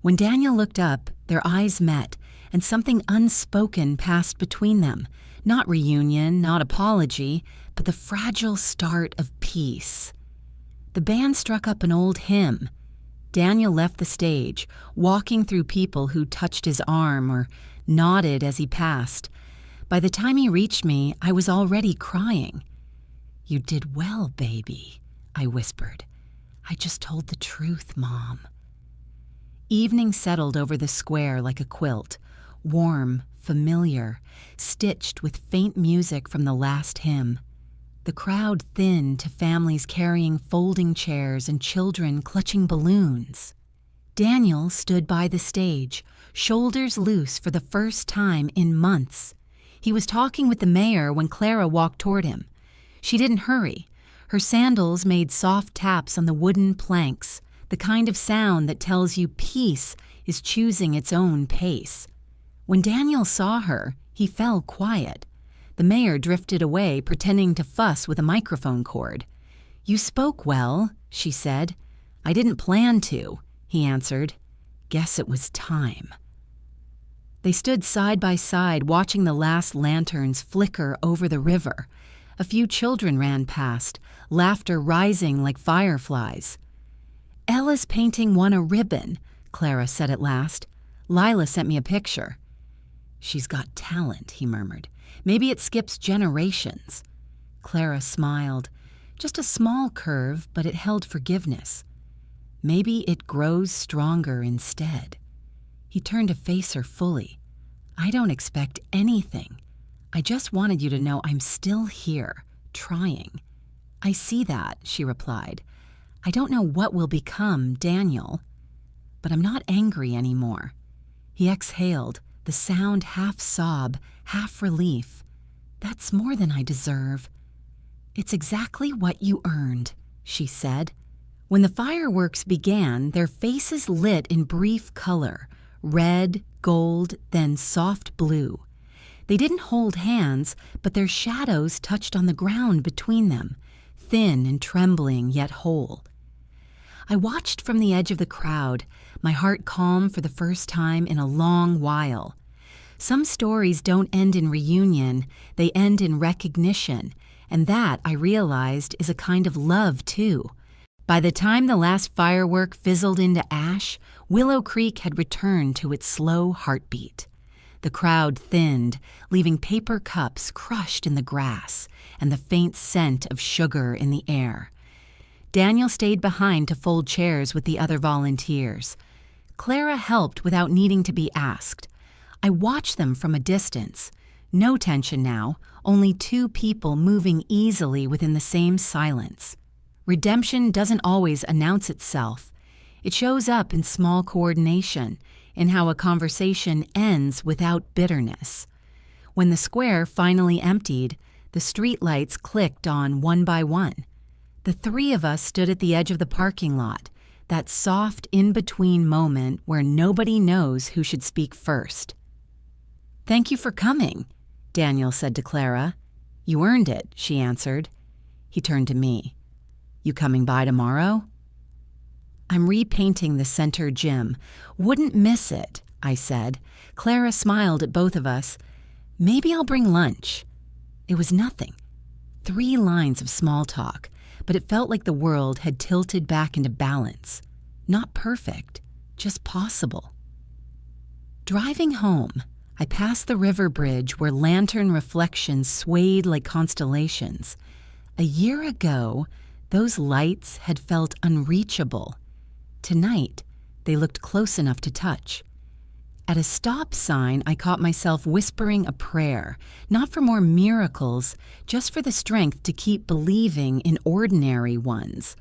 When Daniel looked up, their eyes met, and something unspoken passed between them. Not reunion, not apology, but the fragile start of peace. The band struck up an old hymn. Daniel left the stage, walking through people who touched his arm or nodded as he passed. By the time he reached me, I was already crying. "You did well, baby," I whispered. "I just told the truth, Mom." Evening settled over the square like a quilt, warm, familiar, stitched with faint music from the last hymn. The crowd thinned to families carrying folding chairs and children clutching balloons. Daniel stood by the stage, shoulders loose for the first time in months. He was talking with the mayor when Clara walked toward him. She didn't hurry. Her sandals made soft taps on the wooden planks, the kind of sound that tells you peace is choosing its own pace. When Daniel saw her, he fell quiet. The mayor drifted away, pretending to fuss with a microphone cord. "You spoke well," she said. "I didn't plan to," he answered. "Guess it was time." They stood side by side, watching the last lanterns flicker over the river. A few children ran past, laughter rising like fireflies. "Ella's painting won a ribbon," Clara said at last. "Lila sent me a picture." "She's got talent," he murmured. "Maybe it skips generations." Clara smiled. Just a small curve, but it held forgiveness. "Maybe it grows stronger instead." He turned to face her fully. "I don't expect anything. I just wanted you to know I'm still here, trying." "I see that," she replied. "I don't know what will become Daniel, but I'm not angry anymore." He exhaled, the sound half sob, half relief. "That's more than I deserve." "It's exactly what you earned," she said. When the fireworks began, their faces lit in brief color, red, gold, then soft blue. They didn't hold hands, but their shadows touched on the ground between them, thin and trembling yet whole. I watched from the edge of the crowd, my heart calm for the first time in a long while. Some stories don't end in reunion, they end in recognition, and that, I realized, is a kind of love, too. By the time the last firework fizzled into ash, Willow Creek had returned to its slow heartbeat. The crowd thinned, leaving paper cups crushed in the grass and the faint scent of sugar in the air. Daniel stayed behind to fold chairs with the other volunteers. Clara helped without needing to be asked. I watched them from a distance. No tension now, only two people moving easily within the same silence. Redemption doesn't always announce itself. It shows up in small coordination, in how a conversation ends without bitterness. When the square finally emptied, the streetlights clicked on one by one. The three of us stood at the edge of the parking lot, that soft in-between moment where nobody knows who should speak first. "Thank you for coming," Daniel said to Clara. "You earned it," she answered. He turned to me. "You coming by tomorrow?" "I'm repainting the center gym. Wouldn't miss it," I said. Clara smiled at both of us. "Maybe I'll bring lunch." It was nothing. 3 lines of small talk, but it felt like the world had tilted back into balance. Not perfect, just possible. Driving home, I passed the river bridge where lantern reflections swayed like constellations. A year ago, those lights had felt unreachable. Tonight, they looked close enough to touch. At a stop sign, I caught myself whispering a prayer, not for more miracles, just for the strength to keep believing in ordinary ones.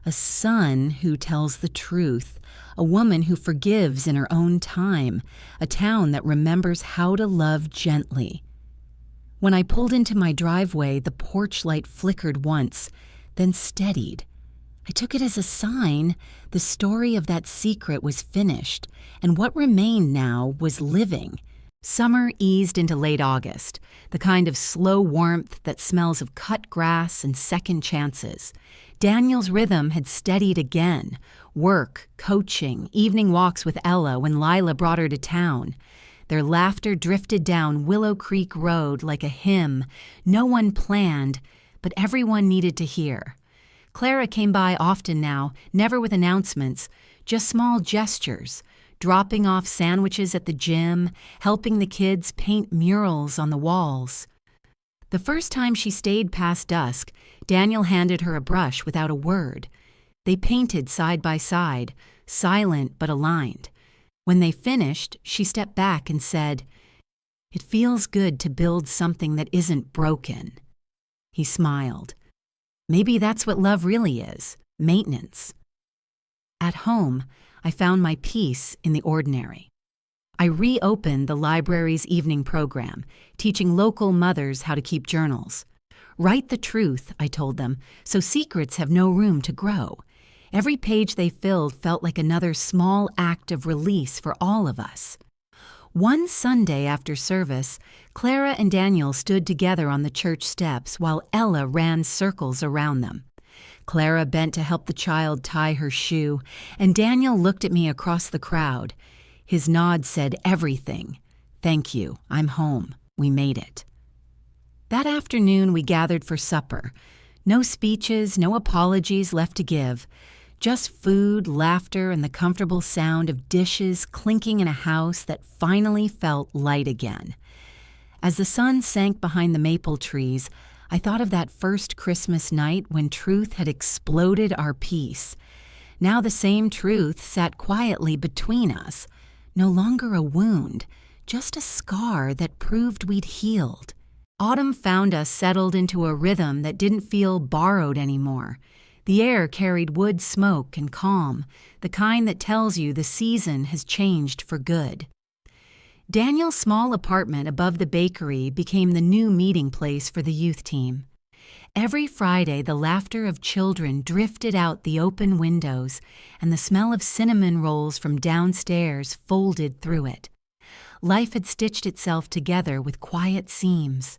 A son who tells the truth, a woman who forgives in her own time, a town that remembers how to love gently. When I pulled into my driveway, the porch light flickered once, then steadied. I took it as a sign the story of that secret was finished, and what remained now was living. Summer eased into late August, the kind of slow warmth that smells of cut grass and second chances. Daniel's rhythm had steadied again. Work, coaching, evening walks with Ella when Lila brought her to town. Their laughter drifted down Willow Creek Road like a hymn no one planned, but everyone needed to hear. Clara came by often now, never with announcements, just small gestures, dropping off sandwiches at the gym, helping the kids paint murals on the walls. The first time she stayed past dusk, Daniel handed her a brush without a word. They painted side by side, silent but aligned. When they finished, she stepped back and said, "It feels good to build something that isn't broken." He smiled. Maybe that's what love really is, maintenance. At home, I found my peace in the ordinary. I reopened the library's evening program, teaching local mothers how to keep journals. Write the truth, I told them, so secrets have no room to grow. Every page they filled felt like another small act of release for all of us. One Sunday after service, Clara and Daniel stood together on the church steps while Ella ran circles around them. Clara bent to help the child tie her shoe, and Daniel looked at me across the crowd. His nod said everything. "Thank you, I'm home. We made it." That afternoon we gathered for supper. No speeches, no apologies left to give. Just food, laughter, and the comfortable sound of dishes clinking in a house that finally felt light again. As the sun sank behind the maple trees, I thought of that first Christmas night when truth had exploded our peace. Now the same truth sat quietly between us, no longer a wound, just a scar that proved we'd healed. Autumn found us settled into a rhythm that didn't feel borrowed anymore. The air carried wood smoke and calm, the kind that tells you the season has changed for good. Daniel's small apartment above the bakery became the new meeting place for the youth team. Every Friday, the laughter of children drifted out the open windows, and the smell of cinnamon rolls from downstairs folded through it. Life had stitched itself together with quiet seams.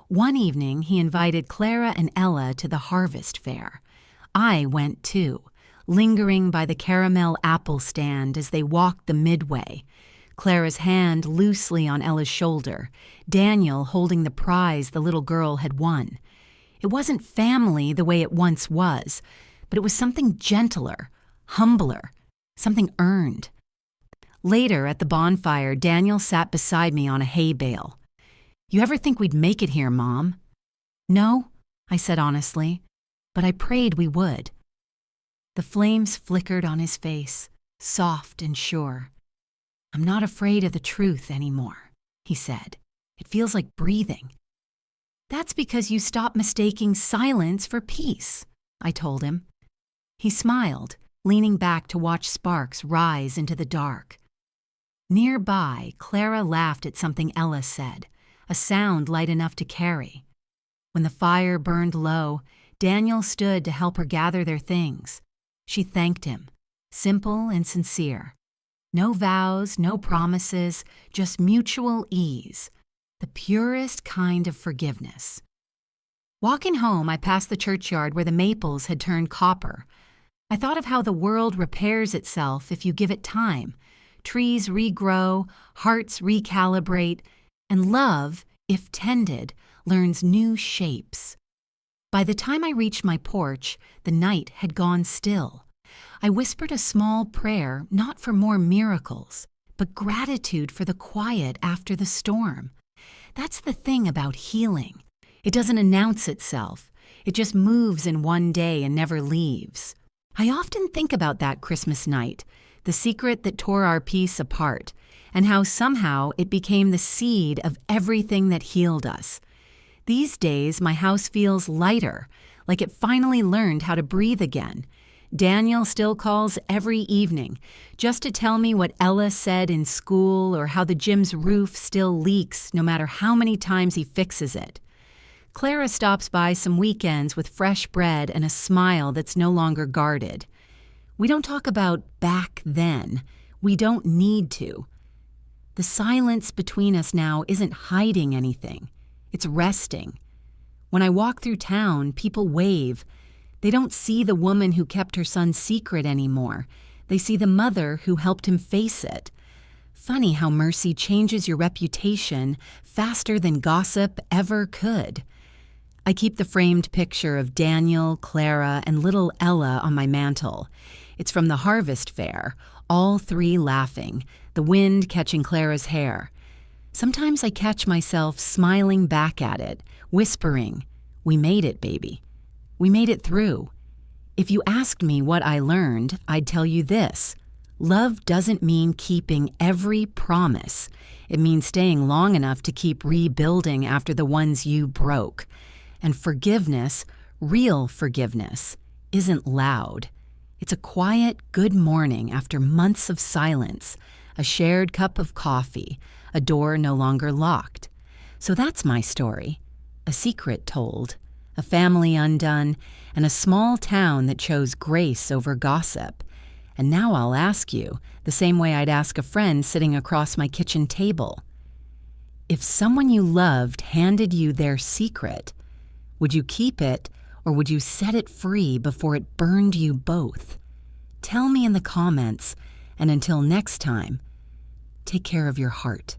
One evening, he invited Clara and Ella to the harvest fair. I went too. lingering by the caramel apple stand as they walked the midway, Clara's hand loosely on Ella's shoulder, Daniel holding the prize the little girl had won. It wasn't family the way it once was, but it was something gentler, humbler, something earned. Later, at the bonfire, Daniel sat beside me on a hay bale. "You ever think we'd make it here, Mom?" "No," I said honestly, "but I prayed we would." The flames flickered on his face, soft and sure. "I'm not afraid of the truth anymore," he said. "It feels like breathing." "That's because you stopped mistaking silence for peace," I told him. He smiled, leaning back to watch sparks rise into the dark. Nearby, Clara laughed at something Ella said, a sound light enough to carry. When the fire burned low, Daniel stood to help her gather their things. She thanked him, simple and sincere. No vows, no promises, just mutual ease, the purest kind of forgiveness. Walking home, I passed the churchyard where the maples had turned copper. I thought of how the world repairs itself if you give it time. Trees regrow, hearts recalibrate, and love, if tended, learns new shapes. By the time I reached my porch, the night had gone still. I whispered a small prayer, not for more miracles, but gratitude for the quiet after the storm. That's the thing about healing. It doesn't announce itself. It just moves in one day and never leaves. I often think about that Christmas night, the secret that tore our peace apart, and how somehow it became the seed of everything that healed us. These days, my house feels lighter, like it finally learned how to breathe again. Daniel still calls every evening, just to tell me what Ella said in school or how the gym's roof still leaks no matter how many times he fixes it. Clara stops by some weekends with fresh bread and a smile that's no longer guarded. We don't talk about back then. We don't need to. The silence between us now isn't hiding anything. It's resting. When I walk through town, people wave. They don't see the woman who kept her son's secret anymore. They see the mother who helped him face it. Funny how mercy changes your reputation faster than gossip ever could. I keep the framed picture of Daniel, Clara, and little Ella on my mantle. It's from the harvest fair, all three laughing, the wind catching Clara's hair. Sometimes I catch myself smiling back at it, whispering, "We made it, baby. We made it through." If you asked me what I learned, I'd tell you this. Love doesn't mean keeping every promise. It means staying long enough to keep rebuilding after the ones you broke. And forgiveness, real forgiveness, isn't loud. It's a quiet good morning after months of silence, a shared cup of coffee, a door no longer locked. So that's my story. A secret told, a family undone, and a small town that chose grace over gossip. And now I'll ask you, the same way I'd ask a friend sitting across my kitchen table. If someone you loved handed you their secret, would you keep it or would you set it free before it burned you both? Tell me in the comments, and until next time, take care of your heart.